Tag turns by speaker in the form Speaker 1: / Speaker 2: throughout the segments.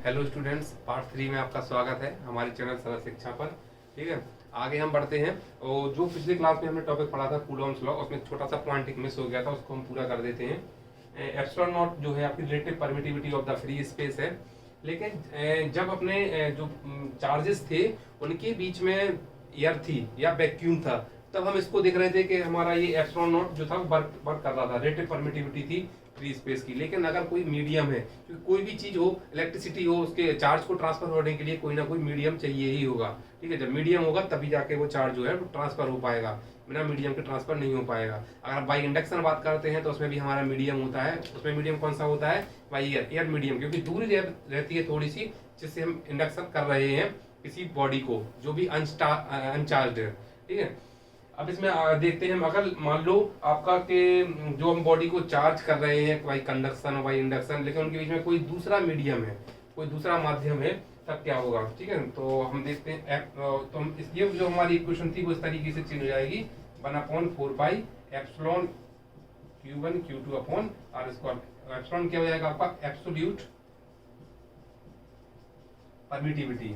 Speaker 1: Hello students, part 3 में आपका स्वागत है हमारे चैनल सरल शिक्षा पर। ठीक है, आगे हम बढ़ते हैं। और जो पिछले क्लास में हमने टॉपिक पढ़ा था कूलॉम्स लॉ, उसमें छोटा सा पॉइंट एक मिस हो गया था, उसको हम पूरा कर देते हैं। एप्सिलॉन नॉट जो है आपकी relative permittivity of the free space है। लेकिन जब अपने जो चार्जेस थे उनके बीच में एयर थी या वैक्यूम था, तब हम इसको देख रहे थे कि हमारा ये एप्सिलॉन नॉट जो था वर्क कर रहा था, रिलेटिव परमिटिविटी थी फ्री स्पेस की। लेकिन अगर कोई मीडियम है, क्योंकि कोई भी चीज हो, इलेक्ट्रिसिटी हो, उसके चार्ज को ट्रांसफर होने के लिए कोई ना कोई मीडियम चाहिए ही होगा। ठीक है, जब मीडियम होगा तभी जाके वो चार्ज जो है वो ट्रांसफर हो पाएगा, बिना मीडियम के ट्रांसफर नहीं हो पाएगा। अगर बाई इंडक्शन बात करते हैं तो उसमें भी हमारा मीडियम होता है। उसमें मीडियम कौन सा होता है? बाई एयर मीडियम, क्योंकि दूरी रहती है थोड़ी सी, जिससे हम इंडक्शन कर रहे हैं किसी बॉडी को जो भी अनचार्ज है। ठीक है, अब इसमें देखते हैं हम। अगर मान लो आपका के जो हम बॉडी को चार्ज कर रहे हैं, भाई कंडक्शन और भाई इंडक्शन, लेकिन उनके बीच में कोई दूसरा मीडियम है, कोई दूसरा माध्यम है, तब क्या होगा? ठीक है, तो हम देखते हैं। तो हम ये जो हमारी इक्वेशन थी वो इस तरीके से चेंज हो जाएगी, 1/4 epsilon Q1 Q2 upon R square. Epsilon क्या हो जाएगा आपका? Absolute permittivity.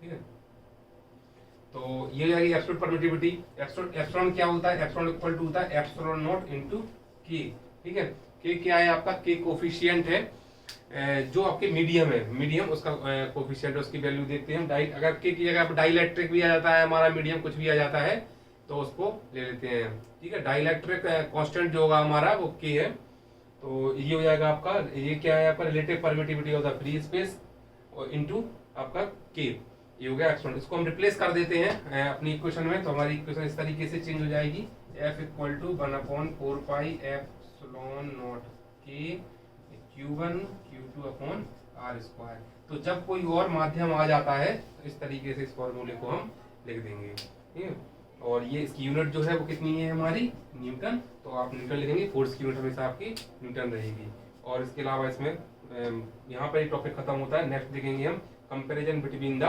Speaker 1: ठीक है, तो ये हो जाएगी एब्सोल्यूट परमिटिविटी। एप्सिलॉन क्या होता है? एप्सिलॉन इक्वल टू होता है एप्सिलॉन नॉट इनटू के। ठीक है, के क्या है आपका? के कोफिशिएंट है, जो आपके मीडियम है, मीडियम उसका कोफिशिएंट है, उसकी वैल्यू देखते हैं हम। अगर के की जगह डाइलेक्ट्रिक भी आ जाता है, हमारा मीडियम कुछ भी आ जाता है, तो उसको ले लेते हैं। ठीक है, डाइलेक्ट्रिक कांस्टेंट जो होगा हमारा वो के है, तो ये हो जाएगा आपका, ये क्या है आपका? Relative permittivity of the free space और इनटू आपका के। ये हो गया एप्सिलॉन। इसको हम रिप्लेस कर देते हैं अपनी इक्वेशन में, तो हमारी इक्वेशन इस तरीके से चेंज हो जाएगी। F equal to 1/4 epsilon naught के Q1 Q2 upon R square. तो जब कोई और माध्यम आ जाता है तो इस तरीके से इस फॉर्मूले को हम लिख देंगे। ठीक है, और ये इसकी यूनिट जो है वो कितनी है हमारी? न्यूटन। तो आप न्यूटन लिखेंगे, फोर्स की यूनिट हमेशा आपकी न्यूटन रहेगी। और इसके अलावा इसमें यहाँ पर एक टॉपिक खत्म होता है। नेक्स्ट देखेंगे हम comparison between the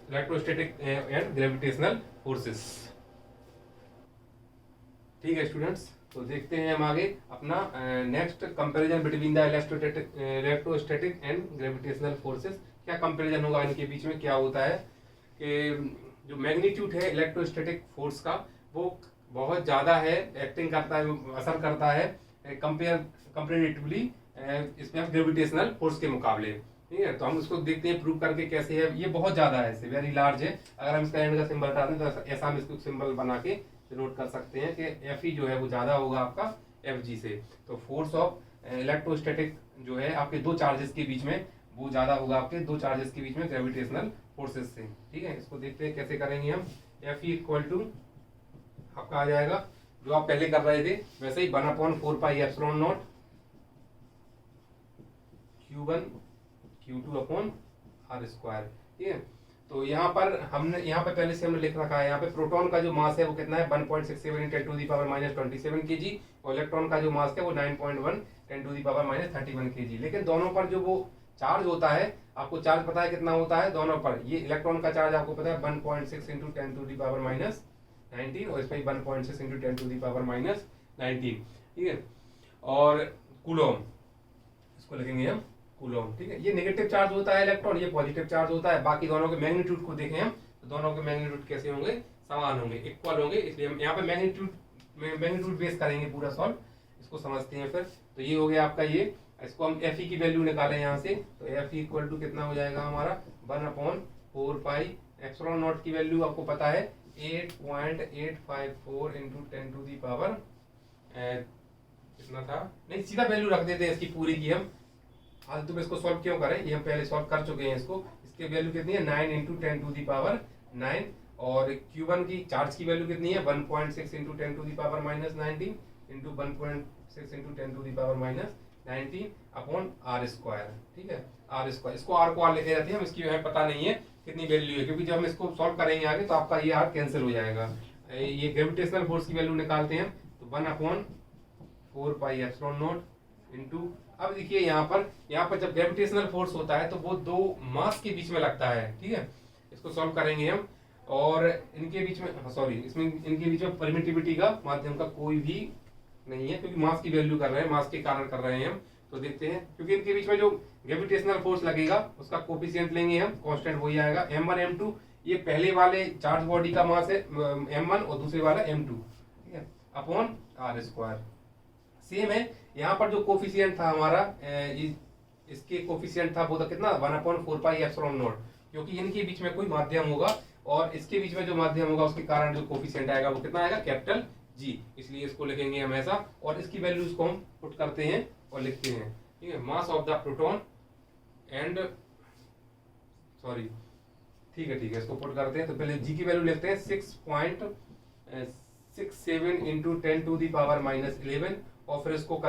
Speaker 1: electrostatic and gravitational forces. ठीक है स्टूडेंट्स, तो देखते हैं हम आगे अपना next comparison between the electrostatic and gravitational forces. क्या कंपैरिजन होगा इनके बीच में? क्या होता है कि जो मैग्नीट्यूड है इलेक्ट्रोस्टैटिक फोर्स का वो बहुत ज्यादा है, एक्टिंग करता है, असर करता है कंपेरेटिवली इसमें ग्रेविटेशनल फोर्स के मुकाबले। ठीक है, तो हम इसको देखते हैं प्रूव करके कैसे है। ये बहुत ज्यादा है, वेरी लार्ज है। अगर हम इसका एंड का सिंबल हटा दें तो ऐसा हम इसको सिंबल बना के नोट कर सकते हैं कि Fe जो है वो ज्यादा होगा आपका Fg से। तो फोर्स ऑफ इलेक्ट्रोस्टैटिक जो है आपके दो चार्जेस के बीच में, वो ज्यादा होगा आपके दो चार्जेस के बीच में ग्रेविटेशनल फोर्सेस से। ठीक है, इसको देखते हैं कैसे करेंगे हम। Fe इक्वल टू आपका आ जाएगा जो आप पहले कर रहे थे वैसे ही, 1/4 epsilon not Q1 Q2 upon R square. ठीक है, तो यहाँ पर हमने पहले से हमने लिख रखा है। यहाँ पे प्रोटॉन का जो मास है वो कितना है? 1.67 × 10⁻⁻27 kg, और इलेक्ट्रॉन का जो मास है वो 9.1 × 10⁻31 kg। लेकिन दोनों पर जो वो चार्ज होता है, आपको चार्ज पता है कितना होता है दोनों पर? ये इलेक्ट्रॉन का चार्ज आपको पता है 1.6 × 10⁻⁻19, और इसमें 1.6 × 10⁻⁻19। ठीक है, और कूलॉम, इसको लिखेंगे हम कूलॉम। ठीक है, ये नेगेटिव चार्ज होता है इलेक्ट्रॉन, ये पॉजिटिव चार्ज होता है। बाकी दोनों के मैग्नीट्यूड को देखें हम, तो दोनों के मैग्नीट्यूड कैसे होंगे? समान होंगे, इक्वल होंगे। इसलिए हम यहाँ पे मैग्नीट्यूड बेस करेंगे पूरा सॉल्व। इसको समझते हैं फिर। तो ये हो गया आपका ये। इसको हम Fe की वैल्यू निकालें यहाँ से, तो Fe इक्वल टू कितना हो जाएगा हमारा? 1/4 एप्सिलॉन नॉट की वैल्यू आपको पता है 8.854 × 10⁻, कितना था? नहीं, सीधा वैल्यू रख देते हैं इसकी पूरी की हम। आज तुम इसको सॉल्व क्यों करें, ये हम पहले सॉल्व कर चुके हैं इसको। इसकी वैल्यू कितनी है? 9 × 10⁻9। और Q1 की चार्ज की वैल्यू कितनी है? 1.6 × 10⁻⁻19 इंटू 1.6 × 10⁻⁻19 अपॉन R स्क्वायर। ठीक है, R स्क्वायर, इसको R को R लेते रहते हैं हम, इसकी हमें पता नहीं है कितनी वैल्यू है, क्योंकि जब हम इसको सॉल्व करेंगे आगे तो आपका ये R कैंसिल हो जाएगा। ये ग्रेविटेशनल फोर्स की वैल्यू निकालते हैं, तो 1/4 एप्सिलॉन नॉट इंटू। अब देखिए यहाँ पर जब ग्रेविटेशनल फोर्स होता है तो वो दो मास के बीच में लगता है। ठीक है, इसको सॉल्व करेंगे हम, और इनके बीच में इसमें इनके बीच में परमिटिविटी का माध्यम का कोई भी नहीं है, क्योंकि मास की वैल्यू कर रहे हैं, मास के कारण कर रहे हैं हम। तो देखते हैं, क्योंकि इनके बीच में जो ग्रेविटेशनल फोर्स लगेगा उसका कोफिशिएंट लेंगे हम, कांस्टेंट वही आएगा m1 m2। ये पहले वाले चार्ज बॉडी का मास है m1 और दूसरे वाला m2, ठीक है, अपॉन r स्क्वायर। सेम है यहाँ पर जो कोफिशिएंट था हमारा इसके कोफिशिएंट था वो था कितना 1/4πε0, क्योंकि इनके बीच में कोई माध्यम होगा और इसके बीच में जो माध्यम होगा उसके कारण जो कोफिशिएंट आएगा वो कितना आएगा कैपिटल G, इसलिए इसको लिखेंगे हम ऐसा। और इसकी वैल्यूज को हम पुट करते हैं और लिखते हैं, ठीक है, mass of the proton and sorry ठीक है इसको पुट करते हैं। तो पहले G की वैल्यू लिखते हैं 6.67 इंटू 10⁻⁻11 और फिर इसको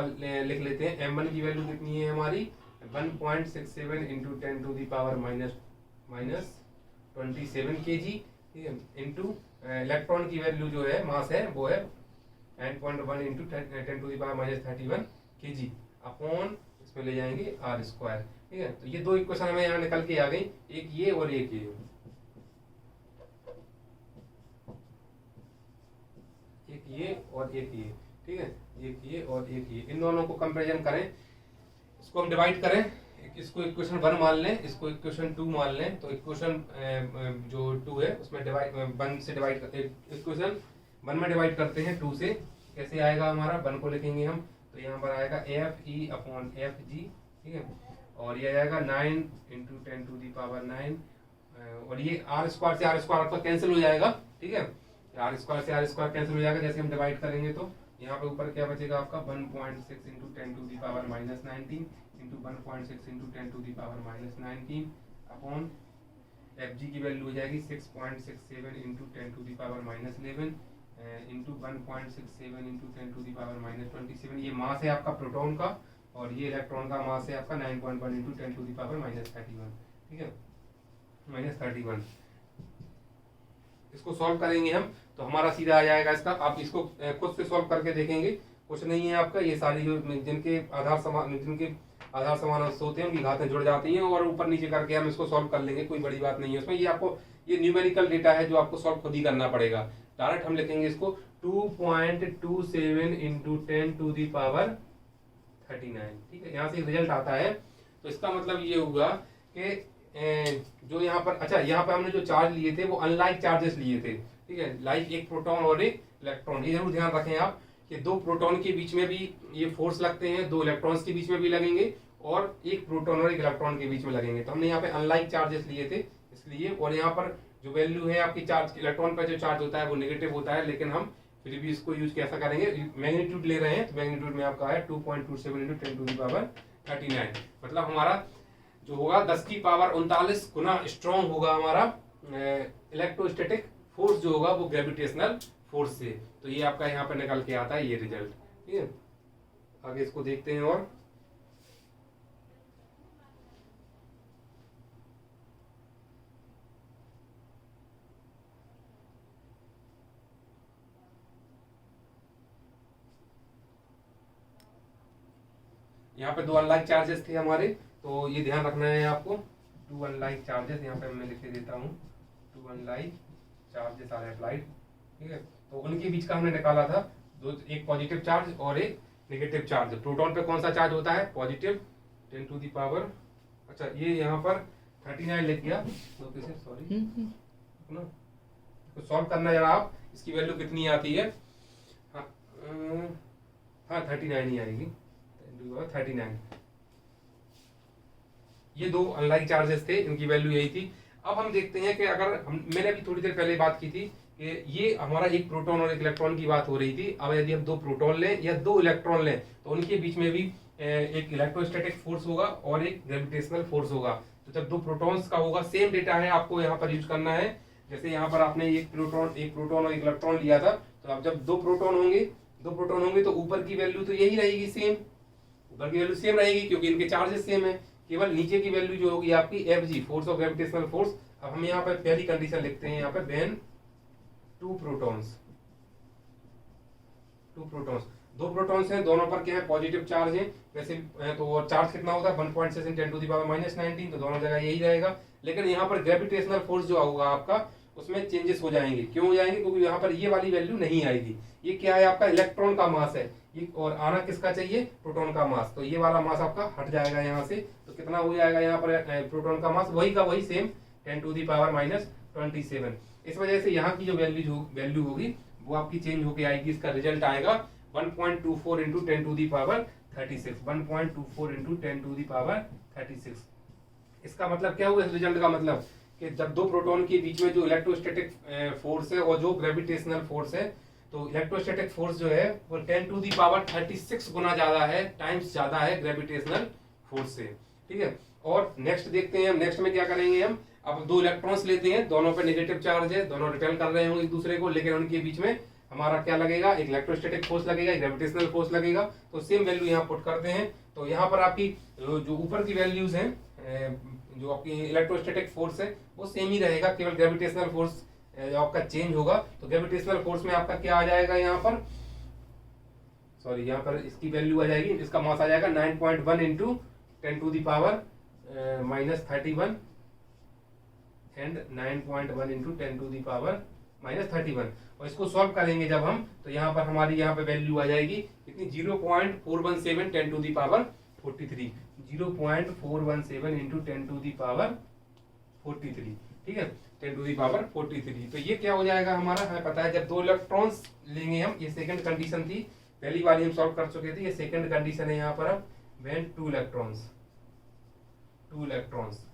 Speaker 1: लिख लेते हैं m1 की वैल्यू कितनी है हमारी 1.67 इंटू 10⁻⁻27 kg, ठीक है, इंटू इलेक्ट्रॉन की वैल्यू जो है मास है वो है 9.1 इंटू 10⁻31 kg अपॉन इसमें ले जाएंगे r स्क्वायर, ठीक है। तो ये दो इक्वेशन हमें यहाँ निकल के आ गई, एक ये और एक ये, एक ये और एक ये, ठीक है, एक ये और एक ये, इन दोनों को कंपैरिजन करें, इसको हम डिवाइड करें, इसको इक्वेशन 1 मान लें, इसको इक्वेशन 2 मान लें। तो इक्वेशन जो 2 है उसमें डिवाइड 1 से डिवाइड इक्वेशन 1 में डिवाइड करते हैं 2 से, कैसे आएगा हमारा 1 को लिखेंगे हम, तो यहाँ पर आएगा FE अपॉन FG, ठीक है, और ये आएगा 9 इंटू 10⁻⁹, और ये r स्क्वायर से r स्क्वायर आपका कैंसिल हो जाएगा, ठीक है, r स्क्वायर से r स्क्वायर कैंसिल हो जाएगा जैसे हम डिवाइड करेंगे। तो यहाँ पे ऊपर क्या बचेगा आपका 1.6 into 10⁻⁻19 into 1.6 into 10⁻⁻19 upon FG की वैल्यू हो जाएगी 6.67 इंटू 10⁻11 इंटू 1.67 इंटू 10⁻⁻27। ये मास है आपका प्रोटॉन का और ये इलेक्ट्रॉन का मास है आपका 9.1 इंटू 10⁻31, ठीक है, -31। इसको सॉल्व करेंगे हम तो हमारा सीधा आ जाएगा इसका। आप इसको खुद से सॉल्व करके देखेंगे, कुछ नहीं है आपका, ये सारी जो जिनके आधार समान होते हैं उनकी घातें जुड़ जाती हैं और ऊपर नीचे करके हम इसको सॉल्व कर लेंगे, कोई बड़ी बात नहीं है उसमें। ये आपको ये न्यूमेरिकल डेटा है जो आपको सॉल्व खुद ही करना पड़ेगा। डायरेक्ट हम लिखेंगे इसको 2.27 इंटू 10⁻39, ठीक है, यहाँ से रिजल्ट आता है। तो इसका मतलब ये हुआ कि जो यहाँ पर, अच्छा यहाँ पे हमने जो चार्ज लिए थे वो अनलाइक चार्जेस लिए थे, ठीक है, लाइक एक प्रोटॉन और एक इलेक्ट्रॉन। ये जरूर ध्यान रखें आप कि दो प्रोटॉन के बीच में भी ये फोर्स लगते हैं, दो इलेक्ट्रॉन्स के बीच में भी लगेंगे और एक प्रोटॉन और एक इलेक्ट्रॉन के बीच में लगेंगे। तो हमने यहाँ पे अनलाइक चार्जेस लिए थे इसलिए, और यहाँ पर जो वैल्यू है आपकी चार्ज, इलेक्ट्रॉन पर जो चार्ज होता है वो नेगेटिव होता है, लेकिन हम फिर भी इसको यूज कैसा करेंगे, मैग्नीट्यूड ले रहे हैं तो मैग्नीट्यूड में आपका है 2.27 इंटू 10⁻39। मतलब हमारा जो होगा 10⁻39 गुना स्ट्रॉन्ग होगा हमारा इलेक्ट्रोस्टैटिक फोर्स जो होगा वो ग्रेविटेशनल फोर्स से। तो ये आपका यहाँ पे निकल के आता है ये रिजल्ट, ठीक है। आगे इसको देखते हैं और यहाँ पे 2 अनलाइक चार्जेस थे हमारे, तो ये ध्यान रखना है आपको। 2 अनलाइक चार्जेस यहाँ पे मैं लिख के देता हूँ, 2 अनलाइक चार्जेस आर अप्लाइड, ठीक है। तो उनके बीच का हमने निकाला था एक पॉजिटिव चार्ज और एक नेगेटिव चार्ज। प्रोटॉन पे कौन सा चार्ज होता है, पॉजिटिव 10⁻, अच्छा ये यहाँ पर 39 लिख गया, तो कैसे सॉरी ना, तो सॉल्व करना जरा आप, इसकी वैल्यू कितनी आती है, हाँ 39 ही आएगी, 39। ये 2 अनलाइक चार्जेस थे, इनकी वैल्यू यही थी। अब हम देखते हैं कि अगर मैंने अभी थोड़ी देर पहले बात की थी कि ये हमारा एक प्रोटॉन और एक इलेक्ट्रॉन की बात हो रही थी। अब यदि हम 2 प्रोटॉन लें या 2 इलेक्ट्रॉन लें तो उनके बीच में भी एक इलेक्ट्रोस्टैटिक फोर्स होगा और एक ग्रेविटेशनल फोर्स होगा। तो जब 2 प्रोटॉन्स का होगा, सेम डेटा है आपको यहाँ पर यूज करना है। जैसे यहाँ पर आपने एक प्रोटॉन और एक इलेक्ट्रॉन लिया था, तो अब जब 2 प्रोटॉन होंगे तो ऊपर की वैल्यू तो यही रहेगी, सेम ऊपर की वैल्यू सेम रहेगी क्योंकि इनके चार्जेस सेम है। केवल नीचे की वैल्यू जो होगी आपकी FG, force of gravitational force. अब हम यहाँ पे पहली कंडीशन लिखते हैं यहाँ पे, व्हेन 2 प्रोटॉन्स हैं, दोनों पर क्या है, पॉजिटिव चार्ज है वैसे, तो चार्ज कितना होता है 1.6 × 10⁻⁻19, तो दोनों जगह यही रहेगा। लेकिन यहाँ पर ग्रेविटेशनल फोर्स जो होगा आपका उसमें चेंजेस हो जाएंगे। क्यों हो जाएंगे? क्योंकि यहाँ पर ये वाली वैल्यू नहीं आएगी। ये क्या है? आपका इलेक्ट्रॉन का मास है ये, और आना किसका चाहिए? प्रोटॉन का मास। तो ये वाला मास आपका हट जाएगा यहाँ से। तो कितना हो जाएगा यहाँ पर प्रोटॉन का मास? वही का वही सेम 10⁻⁻27। इस वजह से यहाँ की जो वैल्यू होगी वो आपकी चेंज होके आएगी। इसका रिजल्ट आएगा 1.24 इंटू 10⁻36। 1.24 इंटू 10⁻36। इसका मतलब क्या हुआ? इस रिजल्ट का मतलब कि जब दो प्रोटॉन के बीच में जो इलेक्ट्रोस्टैटिक फोर्स है और जो ग्रेविटेशनल फोर्स है, तो इलेक्ट्रोस्टैटिक फोर्स जो है वो 10⁻36 गुना ज्यादा है, टाइम्स ज्यादा है ग्रेविटेशनल फोर्स से। ठीक है। और नेक्स्ट देखते हैं हम, नेक्स्ट में क्या करेंगे हम। अब दो इलेक्ट्रॉन्स लेते हैं, दोनों पे नेगेटिव चार्ज है, दोनों रिपेल कर रहे होंगे एक दूसरे को, लेकिन उनके बीच में हमारा क्या लगेगा? एक इलेक्ट्रोस्टैटिक फोर्स लगेगा, एक ग्रेविटेशनल फोर्स लगेगा। तो सेम वैल्यू यहाँ पुट करते हैं। तो यहाँ पर आपकी जो ऊपर की वैल्यूज हैं, जो आपकी इलेक्ट्रोस्टैटिक फोर्स है वो सेम ही रहेगा, केवल ग्रेविटेशनल फोर्स आपका चेंज होगा। तो ग्रेविटेशनल फोर्स में आपका क्या आ जाएगा यहाँ पर? सॉरी, यहाँ पर इसकी वैल्यू आ जाएगी, इसका मास आ जाएगा 9.1 इंटू 10⁻⁻31 एंड 9.1 इंटू 10⁻⁻31। और इसको सॉल्व करेंगे जब हम, तो यहाँ पर हमारी यहाँ पे वैल्यू आ जाएगी कितनी? 0.417 10⁻43। 0.417 इंटू 10⁻43। ठीक है, 10⁻43। तो ये क्या हो जाएगा हमारा? हमें पता है जब दो इलेक्ट्रॉन्स लेंगे हम, ये सेकंड कंडीशन थी, पहली वाली हम सॉल्व कर चुके थे, ये सेकंड कंडीशन है यहाँ पर। अब व्हेन टू इलेक्ट्रॉन्स,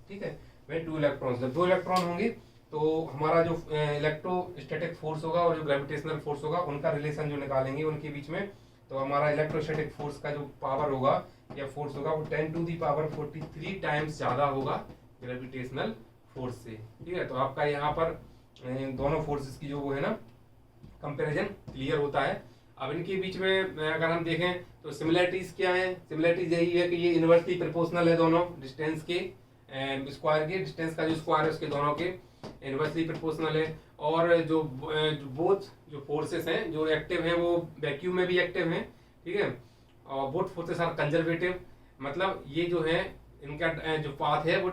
Speaker 1: ठीक है, व्हेन टू इलेक्ट्रॉन्स, जब दो इलेक्ट्रॉन होंगे तो हमारा जो इलेक्ट्रोस्टैटिक फोर्स होगा और जो ग्रेविटेशनल फोर्स होगा उनका रिलेशन जो निकालेंगे उनके बीच में, तो हमारा इलेक्ट्रोस्टैटिक फोर्स का जो पावर होगा या फोर्स होगा वो 10⁻43 टाइम्स ज्यादा होगा ग्रेविटेशनल फोर्स से। ठीक है। तो आपका यहाँ पर दोनों फोर्सेस की जो वो है ना कंपैरिजन क्लियर होता है। अब इनके बीच में अगर हम देखें तो सिमिलरिटीज क्या है? सिमिलरिटीज यही है कि ये इनवर्सली प्रोपोर्शनल है, दोनों डिस्टेंस के स्क्वायर के, डिस्टेंस का जो स्क्वायर है उसके दोनों के इनवर्सली प्रोपोर्शनल है। और जो बोथ जो फोर्सेस हैं जो एक्टिव हैं वो वैक्यूम में भी एक्टिव हैं। ठीक है। और बोथ फोर्सेस आर कंजर्वेटिव, मतलब ये जो है इनका जो पाथ है वो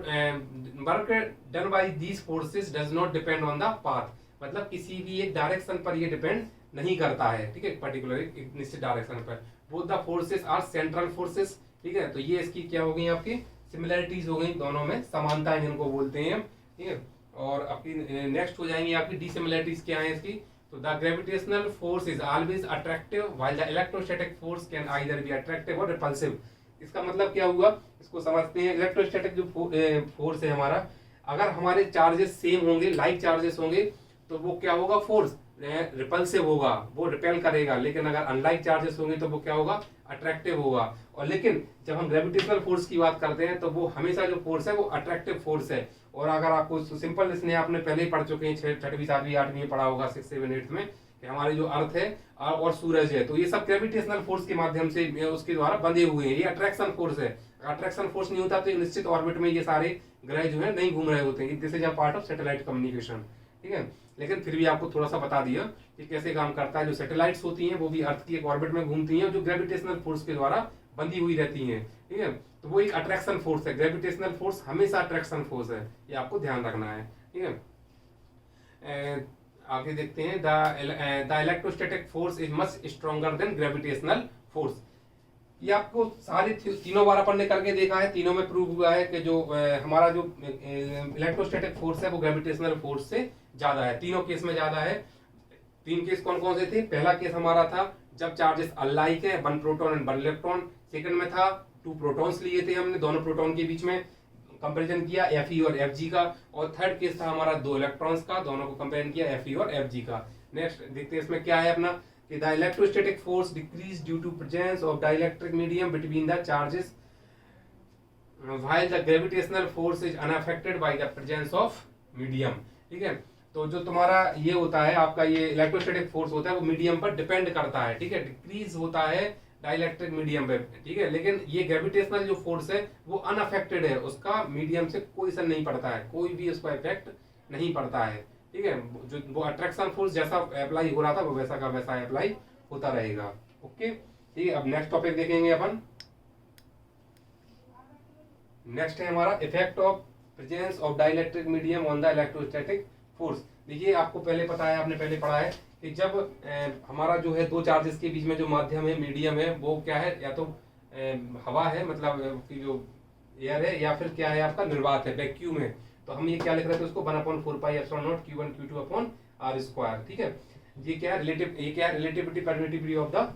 Speaker 1: work done by these forces does not depend on the path, मतलब किसी भी एक डायरेक्शन पर ये डिपेंड नहीं करता है। ठीक है, पर्टिकुलर एक निश्चित डायरेक्शन पर। Both the forces are central forces. ठीक है। तो ये इसकी क्या हो गई आपकी सिमिलरिटीज हो गई, दोनों में समानताएं जिनको बोलते हैं। ठीक है। और आपकी नेक्स्ट हो जाएंगी आपकी डिसिमिलरिटीज क्या है इसकी। तो the gravitational force is always attractive while the electrostatic force can either be attractive और रिपल्सिव। इसका मतलब क्या हुआ, इसको समझते हैं। इलेक्ट्रोस्टैटिक जो फोर्स है हमारा, अगर हमारे चार्जेस सेम होंगे, लाइक चार्जेस होंगे, तो वो क्या होगा? फोर्स रिपल्सिव होगा, वो रिपेल करेगा। लेकिन अगर अनलाइक चार्जेस होंगे तो वो क्या होगा? अट्रैक्टिव होगा। और लेकिन जब हम ग्रेविटेशनल फोर्स की बात करते हैं तो वो हमेशा जो फोर्स है वो अट्रैक्टिव फोर्स है। और अगर आपको सिंपल, इसने आपने पहले ही पढ़ चुके हैं, 6वीं 7वीं 8वीं में पढ़ा होगा, 6 7 8 में, कि हमारी जो अर्थ है और सूरज है, तो ये सब ग्रेविटेशनल फोर्स के माध्यम से उसके द्वारा बंधे हुए हैं। ये अट्रैक्शन फोर्स है। अट्रैक्शन फोर्स नहीं होता तो निश्चित ऑर्बिट में ये सारे ग्रह जो है नहीं घूम रहे होते हैं। This is a part of satellite communication. ठीक है। लेकिन फिर भी आपको थोड़ा सा बता दिया कि कैसे काम करता है। जो सैटेलाइट्स होती हैं वो भी अर्थ की एक ऑर्बिट में घूमती हैं, जो ग्रेविटेशनल फोर्स के द्वारा बंधी हुई रहती हैं। ठीक है। तो वो एक अट्रैक्शन फोर्स है। ग्रेविटेशनल फोर्स हमेशा अट्रैक्शन फोर्स है, ये आपको ध्यान रखना है। ठीक है। आगे देखते हैं, the electrostatic force is much stronger than gravitational force. ये आपको सारे तीनों बार अपन ने करके देखा है, तीनों में प्रूव हुआ है कि जो हमारा जो इलेक्ट्रोस्टैटिक फोर्स है वो ग्रेविटेशनल फोर्स से ज्यादा है। तीनों केस में ज्यादा है। 3 केस कौन कौन से थे? पहला केस हमारा था जब चार्जेस अनलाइक है, 1 प्रोटॉन एंड 1 इलेक्ट्रॉन। सेकंड में था 2 प्रोटॉन्स लिए थे हमने, दोनों प्रोटॉन के बीच में कंपैरिजन किया Fe और Fg का। और थर्ड केस था हमारा 2 इलेक्ट्रॉन्स का, दोनों को कंपेयर किया Fe और Fg का। नेक्स्ट देखते हैं इसमें क्या है अपना, कि the electrostatic force decrease due to presence of dielectric medium between the charges while the gravitational force is unaffected by the presence of medium. ठीक है। तो जो तुम्हारा ये होता है, आपका ये इलेक्ट्रोस्टैटिक फोर्स होता है वो मीडियम पर डिपेंड करता है। ठीक है। डिक्रीज होता है डाइलेक्ट्रिक मीडियम पे। ठीक है। लेकिन ये ग्रेविटेशनल जो फोर्स है वो अनअफेक्टेड है, उसका मीडियम से कोई असर नहीं पड़ता है, कोई भी उसका इफेक्ट नहीं पड़ता है। ठीक है। जो वो अट्रैक्शन फोर्स जैसा अप्लाई हो रहा था वो वैसा का वैसा अप्लाई होता रहेगा। ओके। ठीक है। अब नेक्स्ट टॉपिक देखेंगे अपन। नेक्स्ट है हमारा effect of presence of dielectric medium on the electrostatic force. देखिए आपको पहले पता है, आपने पहले पढ़ा है कि जब हमारा जो है दो चार्जेस के बीच में जो माध्यम है, मीडियम है, वो क्या है, या तो हवा है, मतलब कि जो एयर है, या फिर क्या है आपका निर्वात है, वैक्यूम है। तो हम ये क्या लिख रहे थे उसको 1/4πε0 Q1 Q2 upon R square. ठीक है, ये क्या है relativity permittivity of the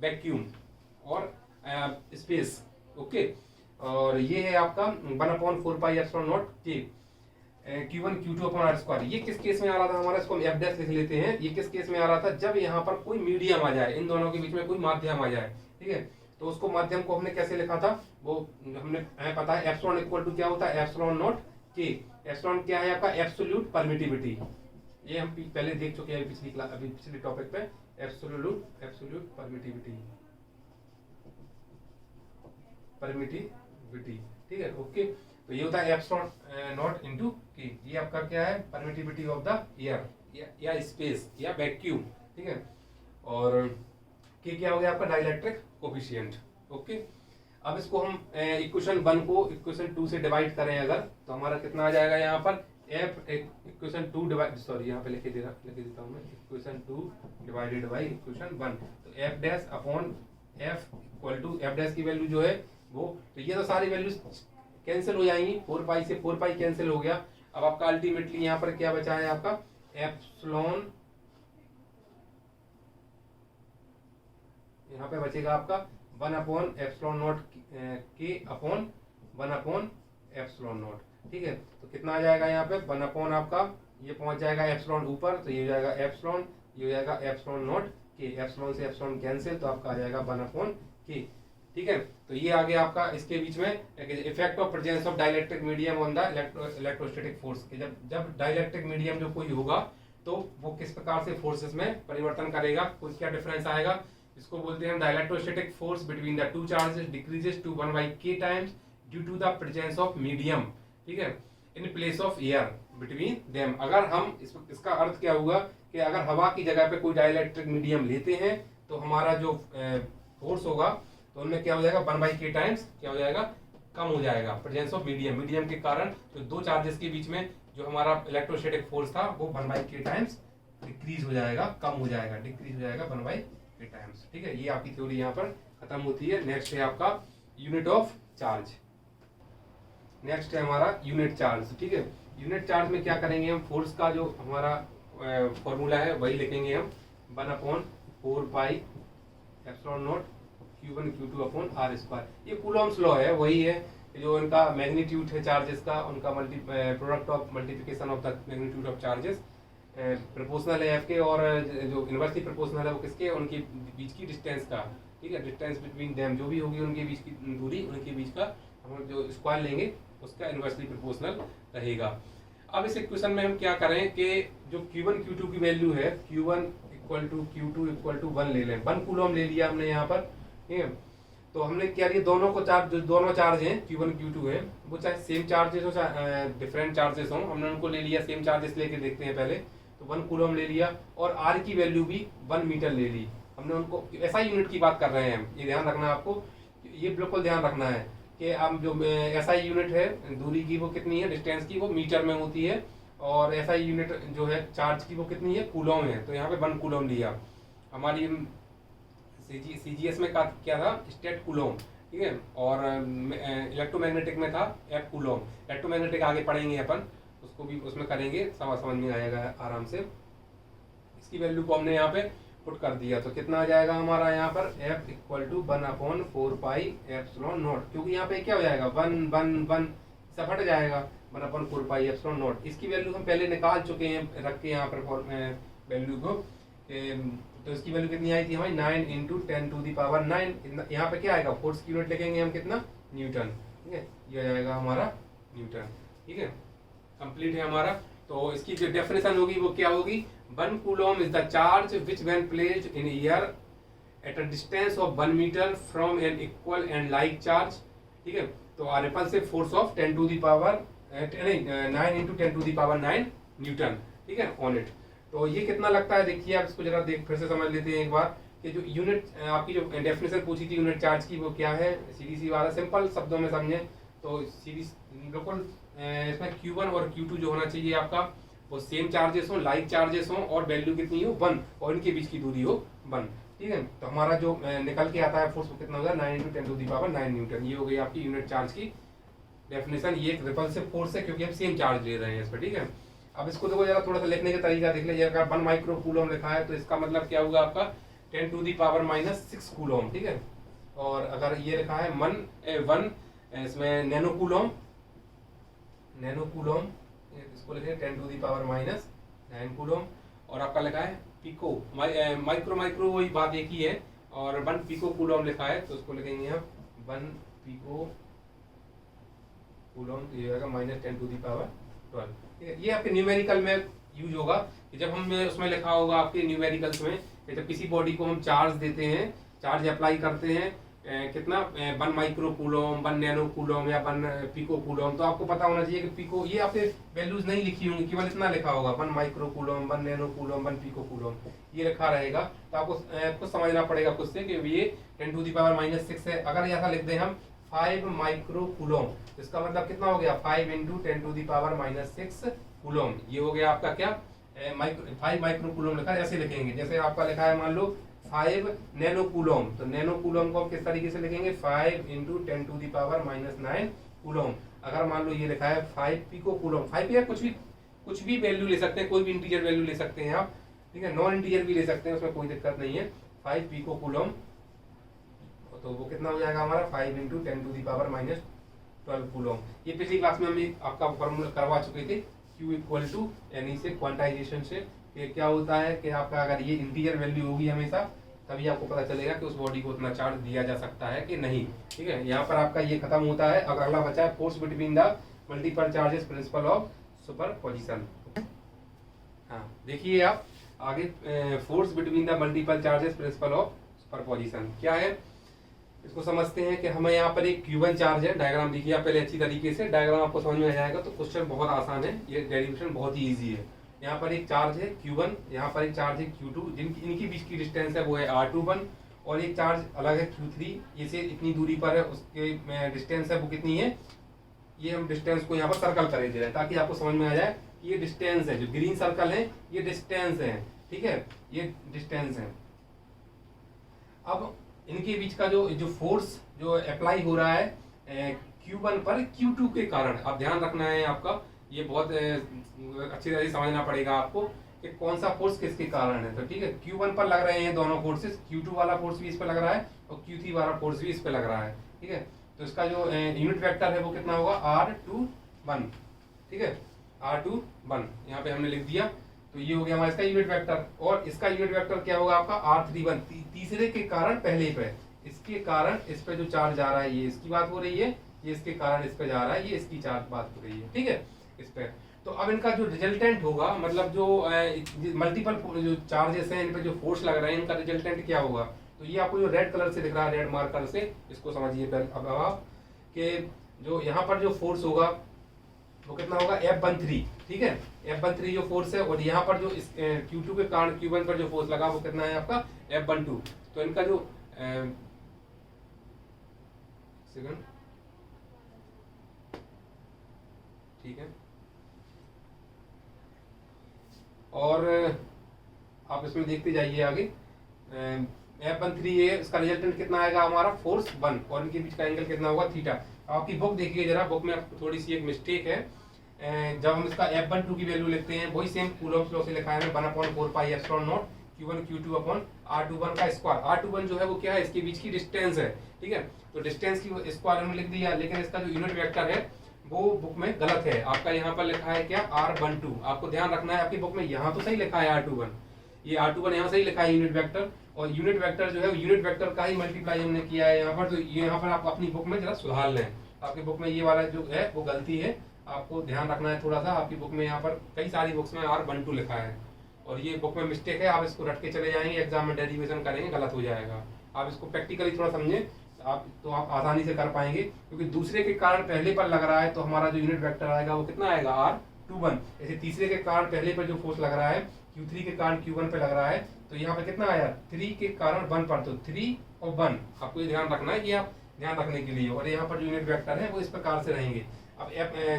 Speaker 1: vacuum और स्पेस। ओके, और ये है आपका 1/4πε0 K Q1 Q2 upon R square. ये किस केस में आ रहा था हमारा, इसको हम F डैश लिख लेते हैं। ये किस केस में आ रहा था, जब यहाँ पर कोई मीडियम आ जाए, इन दोनों के बीच में कोई माध्यम आ जाए। ठीक है, तो उसको माध्यम को हमने कैसे लिखा था, वो हमने पता है एप्सिलॉन इक्वल टू क्या होता है, एप्सिलॉन नॉट के। एप्सिलॉन क्या है आपका, एब्सोल्यूट परमिटिविटी। ये हम पहले देख चुके हैं पिछली क्लास, अभी पिछले टॉपिक पे, एब्सोल्यूट परमिटिविटी। ठीक है, ओके। तो ये होता है एप्सिलॉन नॉट इनटू के। ये आपका क्या है, परमिटिविटी ऑफ द एयर या स्पेस या वैक्यूम। ठीक है, और के क्या हो गया आपका, डाइलेक्ट्रिक कोफिशिएंट। ओके, अब इसको हम इक्वेशन 1 को इक्वेशन 2 से डिवाइड करें अगर, तो हमारा कितना आ जाएगा यहाँ पर, एफ इक्वेशन 2 डिवाइड, सॉरी यहाँ पे लिख देता हूँ मैं, इक्वेशन 2 डिवाइडेड बाई इक्वेशन 1। तो F dash upon F equal to, F dash की वैल्यू जो है वो, तो ये तो सारी वैल्यूज कैंसिल हो जाएंगी, 4 से 4 कैंसिल हो गया। अब आपका अल्टीमेटली यहाँ पर क्या बचा है आपका, एप्सिलॉन, यहाँ पे बचेगा आपका 1/ε0 के अपॉन 1/ε0। ठीक है, तो कितना आ जाएगा यहाँ पे, 1 आपका ये पहुंच जाएगा एप्सिलॉन ऊपर, तो ये हो जाएगा एप्सिलॉन, ये हो जाएगा एप्सिलॉन के, एप्सिलॉन से एप्सिलॉन कैंसिल, तो आपका आ जाएगा 1/के। ठीक है, तो ये आ गया आपका इसके बीच में effect of presence of dielectric medium on the electrostatic force के। जब डाइलेक्ट्रिक मीडियम जो कोई होगा तो वो किस प्रकार से फोर्सेस में परिवर्तन करेगा, कोई क्या डिफरेंस आएगा, इसको बोलते हैं dielectrostatic force between the two charges decreases to 1/k times due to the presence of medium. ठीक है, in place of air between them. अगर हम इसका अर्थ क्या हुआ कि अगर हवा की जगह पे कोई डाइलेक्ट्रिक मीडियम लेते हैं तो हमारा जो फोर्स होगा तो उनमें क्या हो जाएगा, 1/k टाइम्स क्या हो जाएगा, कम हो जाएगा, प्रेजेंस ऑफ मीडियम के कारण जो दो चार्जेस के बीच में जो हमारा इलेक्ट्रोस्टैटिक फोर्स था वो 1/k टाइम्स डिक्रीज हो जाएगा, कम हो जाएगा, डिक्रीज हो जाएगा 1/k टाइम्स। ठीक है, ये आपकी थ्योरी यहाँ पर खत्म होती है। नेक्स्ट है आपका यूनिट ऑफ चार्ज। नेक्स्ट है हमारा यूनिट चार्ज। ठीक है, यूनिट चार्ज में क्या करेंगे हम, फोर्स का जो हमारा फॉर्मूला है वही लिखेंगे हम, 1/4πε0 Q1 Q2 upon R square. ये कूलॉम्स लॉ है, वही है जो इनका मैग्नीट्यूड है चार्जेस का, उनका product of multiplication of the magnitude of charges proportional है एफ के, और जो इनवर्सली प्रोपोर्शनल है वो किसके, उनके बीच की डिस्टेंस का। ठीक है, डिस्टेंस बिटवीन देम जो भी होगी उनके बीच की दूरी, उनके बीच का हम जो स्क्वायर लेंगे उसका इनवर्सली प्रोपोर्शनल रहेगा। अब इस इक्वेशन में हम क्या करें कि जो Q1 Q2 की वैल्यू है, Q1 equal to Q2 equal to 1 ले लें, 1 कूलम ले लिया हमने यहाँ पर। ठीक है, तो हमने क्या लिया, दोनों को चार्ज, जो दोनों चार्ज हैं Q1 Q2 है, वो चाहे सेम चार्जेस हो चाहे डिफरेंट चार्जेस हो, हमने उनको ले लिया, सेम चार्जेस लेके देखते हैं पहले। तो 1 कूलम ले लिया और R की वैल्यू भी 1 मीटर ले ली हमने, उनको ऐसा यूनिट की बात कर रहे हैं, ये ध्यान रखना आपको, ये बिल्कुल ध्यान रखना है कि अब जो SI यूनिट है दूरी की वो कितनी है, डिस्टेंस की, वो मीटर में होती है, और SI यूनिट जो है चार्ज की वो कितनी है, कूलम है। तो यहाँ पे 1 कूलम लिया। हमारी CGS में क्या था, स्टेट कूलम। ठीक है, और इलेक्ट्रोमैग्नेटिक में था F कूलम। इलेक्ट्रोमैग्नेटिक आगे पढ़ेंगे अपन, उसको भी उसमें करेंगे, समझ में आएगा आराम से। इसकी वैल्यू को हमने यहाँ पे पुट कर दिया, तो कितना आ जाएगा हमारा यहाँ पर, F इक्वल टू 1/4πε0, क्योंकि यहाँ पे क्या हो जाएगा, 1 सब हट जाएगा, 1/4πε0। इसकी वैल्यू हम पहले निकाल चुके हैं, रख के यहाँ पर वैल्यू को, तो इसकी वैल्यू कितनी आई थी हमारी, 9 × 10⁹। यहाँ पे क्या आएगा, फोर्स की यूनिट लिखेंगे हम कितना, न्यूटन। ठीक है, ये आ जाएगा हमारा न्यूटन। ठीक है, कंप्लीट है हमारा। तो इसकी जो डेफिनेशन होगी वो क्या होगी, 1 coulomb is the charge which when placed in air at a distance of 1 metre from an equal and like charge. ठीक है, तो a repulsive force of 9 × 10⁹ newton. ठीक है, ऑन इट। तो ये कितना लगता है, देखिए आप इसको जरा फिर से समझ लेते हैं एक बार, कि जो यूनिट आपकी जो डेफिनेशन पूछी थी यूनिट चार्ज की वो क्या है, सीधी सी बात है, सिंपल शब्दों में समझें तो सीधी बिल्कुल, इसमें Q1 और Q2 जो होना चाहिए आपका वो सेम चार्जेस हो, लाइक चार्जेस हो और वैल्यू कितनी हो 1 और इनके बीच की दूरी हो 1। ठीक है, तो हमारा जो निकल के आता है फोर्स वो कितना होगा 9 × 10⁻⁹ न्यूटन। ये हो गई आपकी यूनिट चार्ज की डेफिनेशन। ये एक रिपल्सिव फोर्स है क्योंकि हम सेम चार्ज ले रहे हैं इस पर। ठीक है, अब इसको देखो जरा थोड़ा सा लिखने का तरीका देख लीजिए। अगर 1 माइक्रो कूलम लिखा है तो इसका मतलब क्या होगा आपका 10⁻⁻6 कूलम। ठीक है, और अगर ये लिखा है 1 इसमें नैनो कूलम, इसको लिखे 10⁻⁹ कूलम। और आपका लिखा है पिको, माइक्रो वही बात एक ही है। और 1 पिको कूलम लिखा है तो उसको लिखेंगे हम 1 पिको कूलम, तो ये आएगा -10⁻12। ठीक है, ये आपके न्यूमेरिकल में यूज होगा कि जब हम उसमें लिखा होगा आपके न्यूमेरिकल्स में कि जब किसी बॉडी को हम चार्ज देते हैं, चार्ज अप्लाई करते हैं कितना 1 माइक्रो कूलम, 1 नैनो कूलम या 1 पिको कूलम, तो आपको पता होना चाहिए कि पिको, ये आपके वैल्यूज नहीं लिखी होंगी, केवल इतना लिखा होगा 1 micro coulomb, 1 nano coulomb, 1 pico coulomb, ये लिखा रहेगा। तो आपको समझना पड़ेगा खुद से कि ये 10⁻⁻6 है। अगर ऐसा लिख दें हम 5 माइक्रो कूलम, इसका मतलब कितना हो गया 5 × 10⁻⁻6 कूलम। ये हो गया आपका क्या 5 माइक्रो कूलम लिखा है, ऐसे लिखेंगे। जैसे आपका लिखा है मान लो 5 नैनो कूलम, तो नैनो कूलम को हम किस तरीके से लिखेंगे 5 × 10⁻⁹ कूलम। अगर मान लो ये लिखा है 5 पिको कूलम, 5 या कुछ भी वैल्यू ले सकते हैं, कोई भी इंटीजर वैल्यू ले सकते हैं आप। ठीक है, नॉन इंटीजर भी ले सकते हैं, उसमें कोई दिक्कत नहीं है। 5 पिको कूलम, तो वो कितना हो जाएगा हमारा 5 × 10⁻⁻12 कूलम। ये पिछली क्लास में हम आपका फॉर्मूला करवा चुके थे, Q = यानी से क्वांटाइजेशन से कि क्या होता है कि आपका अगर ये इंटीजर वैल्यू होगी हमेशा, तभी आपको पता चलेगा कि उस बॉडी को उतना चार्ज दिया जा सकता है कि नहीं। ठीक है, यहाँ पर आपका ये खत्म होता है। अब अगला बचा है force between the multiple charges principle of superposition. हाँ, देखिए आप आगे force between the multiple charges principle of superposition क्या है, इसको समझते हैं कि हमें यहाँ पर एक Q1 चार्ज है। डायग्राम देखिए आप पहले अच्छी तरीके से, डायग्राम आपको समझ में आ जाएगा तो क्वेश्चन बहुत आसान है, ये डेरिवेशन बहुत ही ईजी है। यहाँ पर एक चार्ज है Q1, यहाँ पर एक चार्ज है Q2, इनकी बीच की डिस्टेंस है वो है R21, और एक चार्ज अलग है Q3, ये से इतनी दूरी पर है, उसके डिस्टेंस है वो कितनी है। ये हम डिस्टेंस को यहाँ पर सर्कल कर दे रहे हैं ताकि आपको समझ में आ जाए कि ये डिस्टेंस है, जो ग्रीन सर्कल है ये डिस्टेंस है। ठीक है, ये डिस्टेंस है। अब इनके बीच का जो फोर्स जो अप्लाई हो रहा है Q1 पर Q2 के कारण, आप ध्यान रखना है आपका, ये बहुत अच्छी तरह से समझना पड़ेगा आपको कि कौन सा फोर्स किसके कारण है। तो ठीक है, Q1 पर लग रहे हैं दोनों फोर्सेस, Q2 वाला फोर्स भी इस पर लग रहा है और Q3 वाला फोर्स भी इस पर लग रहा है। ठीक है, तो इसका जो यूनिट वेक्टर है वो कितना होगा R21। ठीक है, R21 यहाँ पे हमने लिख दिया, तो ये हो गया हमारा इसका यूनिट वेक्टर। और इसका यूनिट वेक्टर क्या होगा आपका R31, तीसरे के कारण पहले पे, इसके कारण इस पे जो चार्ज जा रहा है ये इसकी बात हो रही है, ये इसके कारण इस पे जा रहा है, ये इसकी चार्ज बात हो रही है। ठीक है, इस पे तो अब इनका जो रिजल्टेंट होगा, मतलब जो मल्टीपल जो चार्जेस हैं इन पे जो फोर्स लग रहे हैं, इनका रिजल्टेंट क्या होगा। तो ये आपको जो रेड कलर से दिख रहा है, रेड मार्कर से, इसको समझिए पहले अब आप कि जो यहाँ पर जो फोर्स होगा वो कितना होगा F13। ठीक है, F13 जो फोर्स है, और यहाँ पर जो Q2 के कारण Q1 पर जो फोर्स लगा वो कितना है आपका F12। तो इनका जो सेकंड, ठीक है, और आप इसमें देखते जाइए आगे। F13 है, इसका रिजल्टेंट कितना आएगा हमारा फोर्स 1, और इनके बीच का एंगल कितना होगा थीटा। आपकी बुक देखिए जरा, बुक में थोड़ी सी एक मिस्टेक है। जब हम इसका F12 की वैल्यू लिखते हैं वही सेम कूलम्स लॉ से लिखा है 1/4πε0 Q1 Q2/R21 का स्क्वायर। R21 जो है वो क्या है, इसके बीच की डिस्टेंस है। ठीक है, तो डिस्टेंस की स्क्वायर हमने लिख दिया, लेकिन इसका जो यूनिट वेक्टर है वो बुक में गलत है। आपका यहाँ पर लिखा है क्या R12। आपको ध्यान रखना है, आपकी बुक में यहाँ तो सही लिखा है R21, ये R21 यहाँ सही लिखा है यूनिट वेक्टर, और यूनिट वेक्टर जो है यूनिट वेक्टर का ही मल्टीप्लाई हमने किया है यहाँ पर। तो यहाँ पर आप अपनी बुक में जरा सुधार लें, आपकी बुक में ये वाला जो है वो गलती है, आपको ध्यान रखना है थोड़ा सा। आपकी बुक में यहाँ पर कई सारी बुक्स में R12 लिखा है, और ये बुक में मिस्टेक है। आप इसको रट के चले जाएंगे, एग्जाम में डेरिवेशन करेंगे गलत हो जाएगा। आप इसको प्रैक्टिकली थोड़ा समझें, आप आसानी से कर पाएंगे, क्योंकि दूसरे के कारण पहले पर लग रहा है तो हमारा जो यूनिट वेक्टर आएगा वो कितना आएगा R21। ऐसे तीसरे के कारण पहले पर जो फोर्स लग रहा है Q3 के कारण Q1 पे लग रहा है, तो यहाँ पे कितना आया 3 के कारण 1 पर, तो 3 और 1 आपको ये ध्यान रखना है कि आप ध्यान रखने के लिए। और यहाँ पर जो यूनिट वेक्टर है वो इस प्रकार से रहेंगे। अब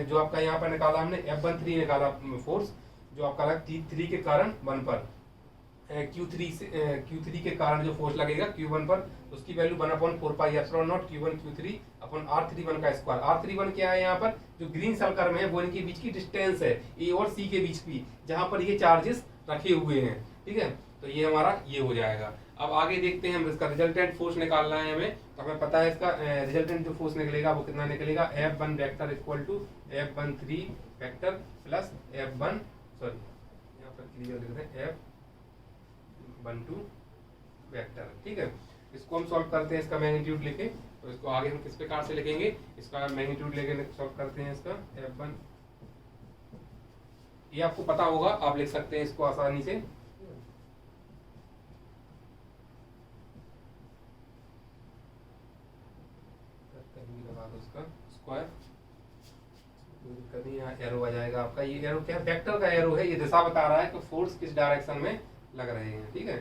Speaker 1: जो आपका यहाँ पर निकाला हमने F13 निकाला फोर्स, जो आपका लगा T3 के कारण 1 पर, Q3 के कारण जो फोर्स लगेगा Q1 पर, उसकी वैल्यू 1/4πε0 Q1 Q3 अपन R31 का स्क्वायर। R31 क्या है, यहाँ पर जो ग्रीन सर्कल में है वो इनके बीच की डिस्टेंस है, ए और सी के बीच की, जहां पर ये चार्जेस रखे हुए हैं। ठीक है, तो ये हमारा ये हो जाएगा। अब आगे देखते हैं, हम इसका रिजल्टेंट फोर्स निकालना है हमें, तो हमें पता है इसका रिजल्टेंट जो फोर्स निकलेगा वो कितना निकलेगा, F1 vector equal to F13 vector plus F1, sorry यहाँ पर क्लियर लिख दें, F12 वेक्टर। ठीक है, इसको हम सॉल्व करते हैं, इसका मैग्नीट्यूड लेके, तो इसको आगे हम किस प्रकार से लिखेंगे, इसका मैग्नीट्यूड लेके सॉल्व करते हैं। इसका F1 ये आपको पता होगा, आप लिख सकते हैं इसको आसानी से। स्क्वायर, कभी यहाँ एरो आ जाएगा आपका, ये एरो क्या वेक्टर का एरो है, ये दिशा बता रहा है कि फोर्स किस डायरेक्शन में लग रहे हैं। ठीक है,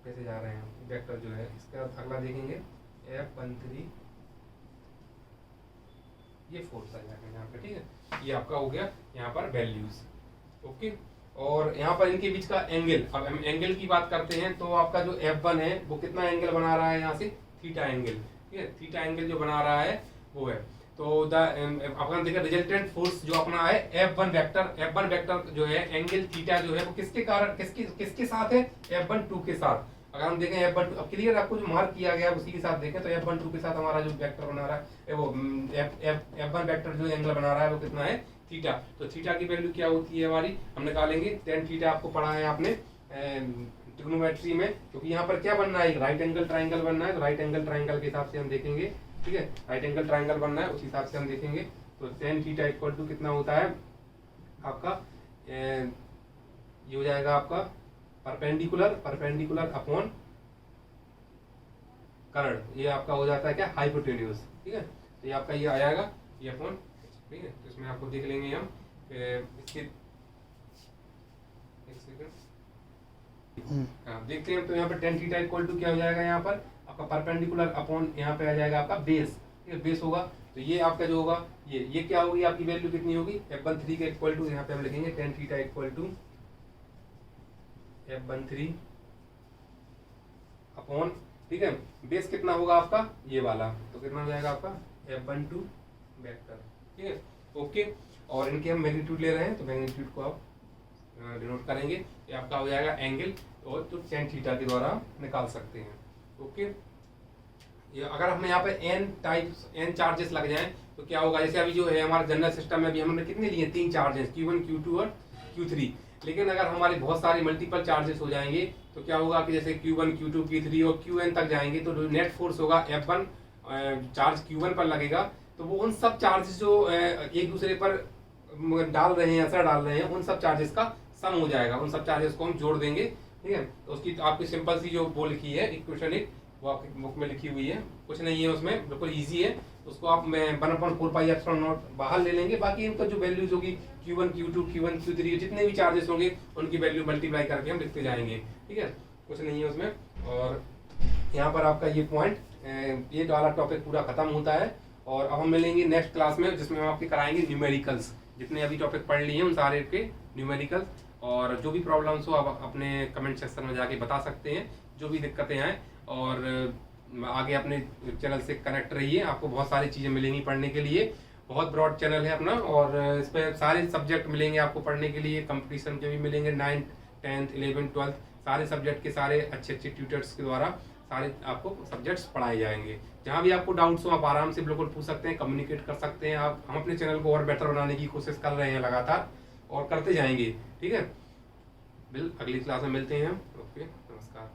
Speaker 1: कैसे जा रहे हैं वेक्टर जो है। इसका अगला देखेंगे F13, ये फोर्स आ जाएगा यहाँ पे। ठीक है, ये आपका हो गया यहाँ पर वैल्यूज। ओके, और यहाँ पर इनके बीच का एंगल, अब हम एंगल की बात करते हैं, तो आपका जो F1 है वो कितना एंगल बना रहा है, यहाँ से थीटा एंगल। ठीक है, थीटा एंगल जो बना रहा है वो है, तो अपन देखा रिजल्टेंट फोर्स जो अपना है F1 वेक्टर जो है एंगल थीटा जो है वो किसके कारण किसके साथ है, F12 के साथ। अगर हम देखें F12, अब क्लियर आपको जो मार्क किया गया है उसी के साथ देखें, तो F12 के साथ हमारा जो वेक्टर बना रहा है वो F1 वेक्टर जो एंगल बना रहा है वो कितना है, थीटा। तो थीटा की वैल्यू क्या होती है हमारी, हम निकालेंगे tan थीटा, आपको पढ़ा है आपने ट्रिग्नोमेट्री में, क्योंकि यहाँ पर क्या बनना है, राइट एंगल ट्राइंगल बनना है, तो राइट एंगल ट्राइंगल के हिसाब से हम देखेंगे। ठीक है, राइट एंगल ट्राइंगल बनना है, उस हिसाब से हम देखेंगे। तो tan थीटा इक्वल टू कितना होता है आपका, ये हो जाएगा आपका परपेंडिकुलर अपॉन कर्ड, ये आपका हो जाता है क्या, हाइपोटेन्यूज। ठीक है, तो ये आपका ये आ जाएगा ये अपॉन। ठीक है, तो इसमें आपको देख लेंगे हम इसके, एक सेकंड, हाँ देखते हैं। तो यहाँ पर tan थीटा इक्वल टू क्या हो जाएगा, यहाँ पर आपका परपेंडिकुलर अपॉन यहाँ पे आ जाएगा आपका बेस। ठीक है, बेस होगा, तो ये आपका जो होगा ये क्या होगी, आपकी वैल्यू कितनी होगी, F13 के इक्वल टू, यहाँ पे हम लिखेंगे tan theta equal to F13 upon, ठीक है, बेस कितना होगा आपका ये वाला, तो कितना हो जाएगा आपका F12 वेक्टर। ठीक है, ओके, और इनके हम मैग्नीट्यूड ले रहे हैं, तो मैग्नीट्यूड को आप डिनोट करेंगे, ये आपका हो जाएगा एंगल, और तो tan थीटा के द्वारा निकाल सकते हैं। ओके, ये अगर हमें यहाँ पे n चार्जेस लग जाएं तो क्या होगा, जैसे अभी जो है हमारे जनरल सिस्टम में भी हमने कितने लिए, 3 चार्जेस, Q1 Q2 और Q3। लेकिन अगर हमारे बहुत सारे मल्टीपल चार्जेस हो जाएंगे तो क्या होगा कि जैसे Q1 Q2 Q3 और Qn तक जाएंगे, तो नेट फोर्स होगा F1 चार्ज Q1 पर लगेगा, तो वो उन सब चार्जेस जो एक दूसरे पर डाल रहे हैं, असर डाल रहे हैं, उन सब चार्जेस का सम हो जाएगा, उन सब चार्जेस को हम जोड़ देंगे। ठीक है, तो उसकी आपकी सिंपल सी जो वो लिखी है इक्वेशन एक, वो आपकी बुक में लिखी हुई है, कुछ नहीं है उसमें, बिल्कुल इजी है। उसको आप 1/4πε0 बाहर ले लेंगे, बाकी इनका जो वैल्यूज होगी Q1 Q2 Q1 Q3 जितने भी चार्जेस होंगे उनकी वैल्यू मल्टीप्लाई करके हम लिखते जाएंगे। ठीक है, कुछ नहीं है उसमें। और यहाँ पर आपका ये पॉइंट, ये वाला टॉपिक पूरा खत्म होता है, और अब हम मिलेंगे नेक्स्ट क्लास में, जिसमें हम आपके कराएंगे न्यूमेरिकल्स। जितने अभी टॉपिक पढ़ लिए हैं उन सारे के न्यूमेरिकल्स, और जो भी प्रॉब्लम्स हो आप अपने कमेंट सेक्शन में जाके बता सकते हैं, जो भी दिक्कतें आए। और आगे अपने चैनल से कनेक्ट रहिए, आपको बहुत सारी चीज़ें मिलेंगी पढ़ने के लिए। बहुत ब्रॉड चैनल है अपना, और इस पर सारे सब्जेक्ट मिलेंगे आपको पढ़ने के लिए, कंपटीशन के भी मिलेंगे, 9th 10th 11th 12th सारे सब्जेक्ट के सारे अच्छे अच्छे ट्यूटर्स के द्वारा सारे आपको सब्जेक्ट्स पढ़ाए जाएंगे। जहाँ भी आपको डाउट्स हो आप आराम से बिल्कुल पूछ सकते हैं, कम्युनिकेट कर सकते हैं आप। हम अपने चैनल को और बेटर बनाने की कोशिश कर रहे हैं लगातार, और करते जाएंगे। ठीक है, अगली क्लास में मिलते हैं हम। ओके, नमस्कार।